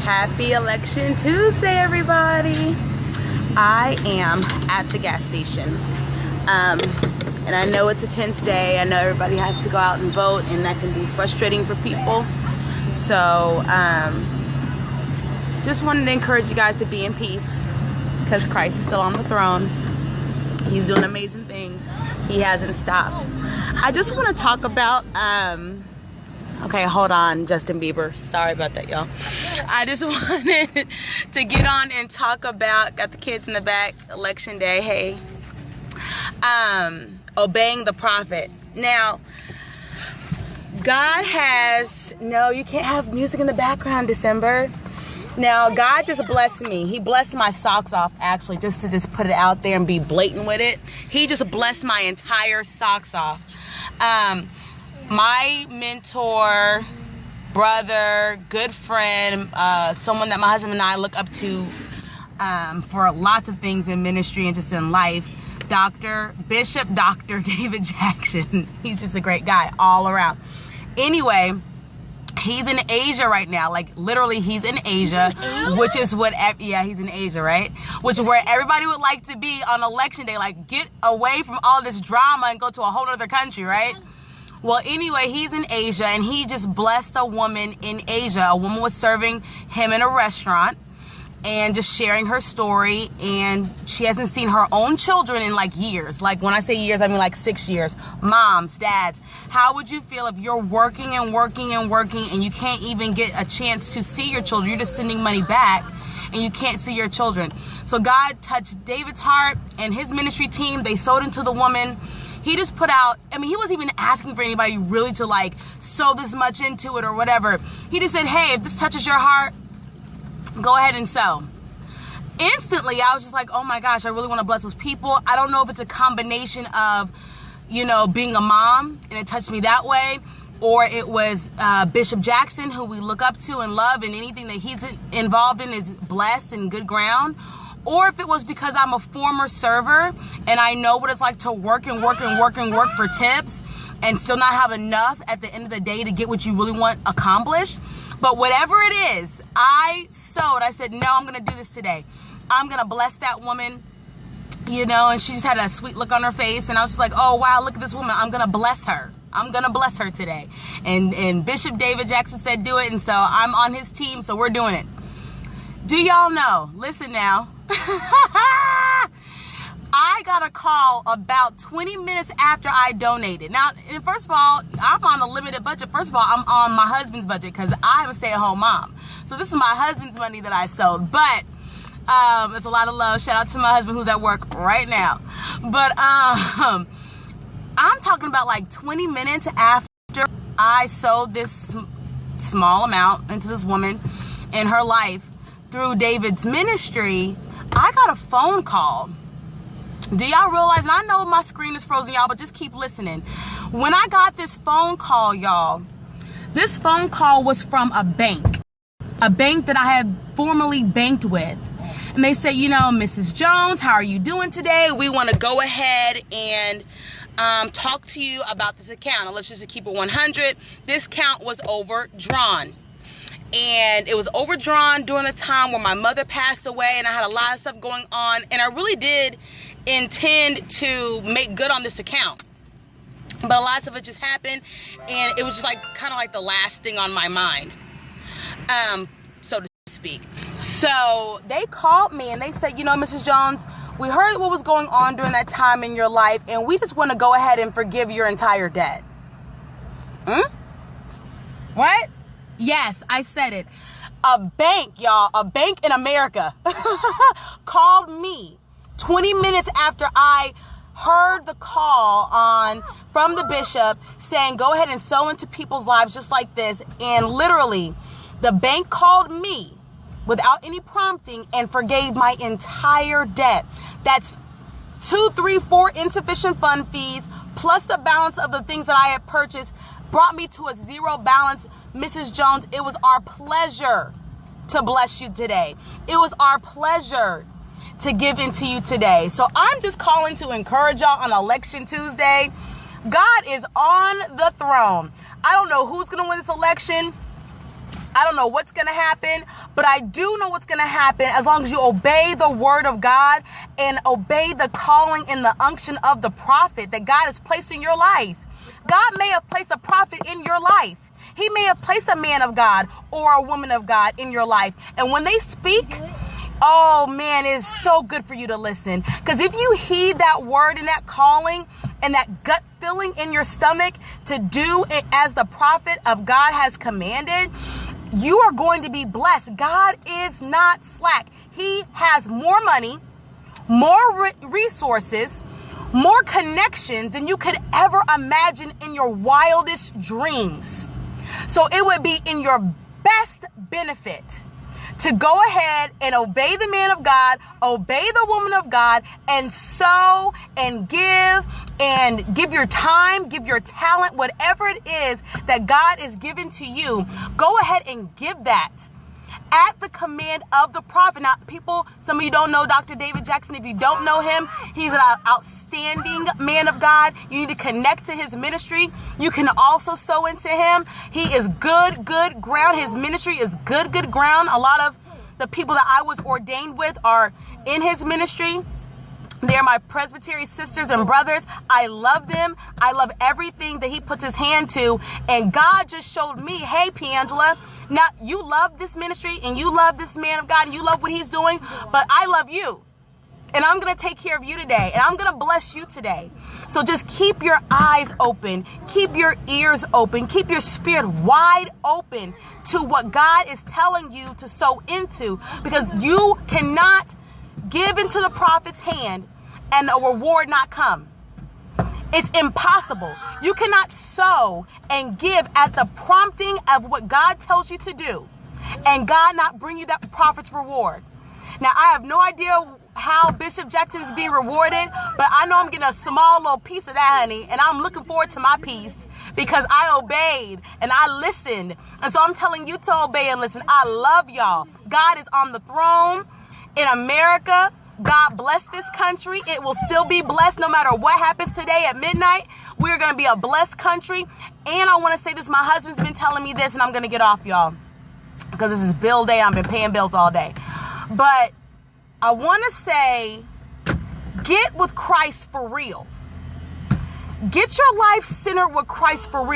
Happy Election Tuesday, everybody. I am at the gas station. And I know it's a tense day. I know everybody has to go out and vote, and that can be frustrating for people. So, just wanted to encourage you guys to be in peace, because Christ is still on the throne. He's doing amazing things. He hasn't stopped. I just want to talk about, okay, hold on, Justin Bieber. Sorry about that, y'all. I just wanted to get on and talk about, got the kids in the back, election day, hey. Obeying the prophet. Now, God has, no, you can't have music in the background, December. Now, God just blessed me. He blessed my socks off, actually, just to put it out there and be blatant with it. He just blessed my entire socks off. My mentor, brother, good friend, someone that my husband and I look up to for lots of things in ministry and just in life, Bishop Dr. David Jackson. He's just a great guy all around. Anyway, he's in Asia right now. Like, literally, he's in Asia, which is what, yeah, he's in Asia, right? Which is where everybody would like to be on election day. Like, get away from all this drama and go to a whole other country, right? Well, anyway, he's in Asia, and he just blessed a woman in Asia. A woman was serving him in a restaurant and just sharing her story, and she hasn't seen her own children in like years. Like, when I say years, I mean like 6 years. Moms, dads, how would you feel if you're working and working and working and you can't even get a chance to see your children? You're just sending money back and you can't see your children. So God touched David's heart, and his ministry team, they sowed into the woman. He just put out, I mean, he wasn't even asking for anybody really to like sow this much into it or whatever. He just said, hey, if this touches your heart, go ahead and sow. Instantly, I was just like, oh my gosh, I really want to bless those people. I don't know if it's a combination of, you know, being a mom and it touched me that way, or it was Bishop Jackson, who we look up to and love, and anything that he's involved in is blessed and good ground. Or if it was because I'm a former server and I know what it's like to work and work and work and work for tips and still not have enough at the end of the day to get what you really want accomplished. But whatever it is, I sowed. I said, no, I'm going to do this today. I'm going to bless that woman, you know, and she just had a sweet look on her face. And I was just like, oh, wow, look at this woman. I'm going to bless her. I'm going to bless her today. And Bishop David Jackson said do it. And so I'm on his team, so we're doing it. Do y'all know? Listen now. I got a call about 20 minutes after I donated. Now, and first of all, I'm on a limited budget. First of all, I'm on my husband's budget because I'm a stay-at-home mom. So this is my husband's money that I sowed. But it's a lot of love. Shout out to my husband who's at work right now. But I'm talking about like 20 minutes after I sowed this small amount into this woman in her life through David's ministry, I got a phone call. Do y'all realize, and I know my screen is frozen, y'all, but just keep listening. When I got this phone call, y'all, this phone call was from a bank that I had formerly banked with. And they said, you know, Mrs. Jones, how are you doing today? We want to go ahead and talk to you about this account. Now, let's just keep it 100. This account was overdrawn. And it was overdrawn during a time where my mother passed away and I had a lot of stuff going on. And I really did intend to make good on this account. But a lot of it just happened. And it was just like kind of like the last thing on my mind, so to speak. So they called me and they said, you know, Mrs. Jones, we heard what was going on during that time in your life. And we just want to go ahead and forgive your entire debt. What? Yes, I said it. A bank, y'all, a bank in America called me 20 minutes after I heard the call from the bishop saying, go ahead and sow into people's lives just like this. And literally, the bank called me without any prompting and forgave my entire debt. That's 2, 3, 4 insufficient fund fees, plus the balance of the things that I had purchased, brought me to a zero balance. Mrs. Jones, it was our pleasure to bless you today. It was our pleasure to give into you today. So I'm just calling to encourage y'all on Election Tuesday. God is on the throne. I don't know who's going to win this election. I don't know what's going to happen, but I do know what's going to happen as long as you obey the word of God and obey the calling and the unction of the prophet that God has placed in your life. God may have placed a prophet in your life. He may have placed a man of God or a woman of God in your life. And when they speak, oh man, it's so good for you to listen. Because if you heed that word and that calling and that gut feeling in your stomach to do it as the prophet of God has commanded, you are going to be blessed. God is not slack. He has more money, more resources, more connections than you could ever imagine in your wildest dreams. So it would be in your best benefit to go ahead and obey the man of God, obey the woman of God, and sow and give your time, give your talent, whatever it is that God is giving to you. Go ahead and give that at the command of the prophet. Now, people, some of you don't know Dr. David Jackson. If you don't know him, he's an outstanding man of God. You need to connect to his ministry. You can also sow into him. He is good ground. His ministry is good ground. A lot of the people that I was ordained with are in his ministry. They're my Presbyterian sisters and brothers. I love them. I love everything that he puts his hand to. And God just showed me, hey, Piangela, now you love this ministry and you love this man of God and you love what he's doing, but I love you. And I'm going to take care of you today. And I'm going to bless you today. So just keep your eyes open. Keep your ears open. Keep your spirit wide open to what God is telling you to sow into, because you cannot give into the prophet's hand and a reward not come. It's impossible. You cannot sow and give at the prompting of what God tells you to do and God not bring you that prophet's reward. Now, I have no idea how Bishop Jackson is being rewarded, but I know I'm getting a small little piece of that, honey, and I'm looking forward to my piece because I obeyed and I listened. And so I'm telling you to obey and listen. I love y'all. God is on the throne in America. God bless this country. It will still be blessed no matter what happens today at midnight. We're going to be a blessed country. And I want to say this. My husband's been telling me this, and I'm going to get off, y'all, because this is bill day. I've been paying bills all day. But I want to say, get with Christ for real. Get your life centered with Christ for real.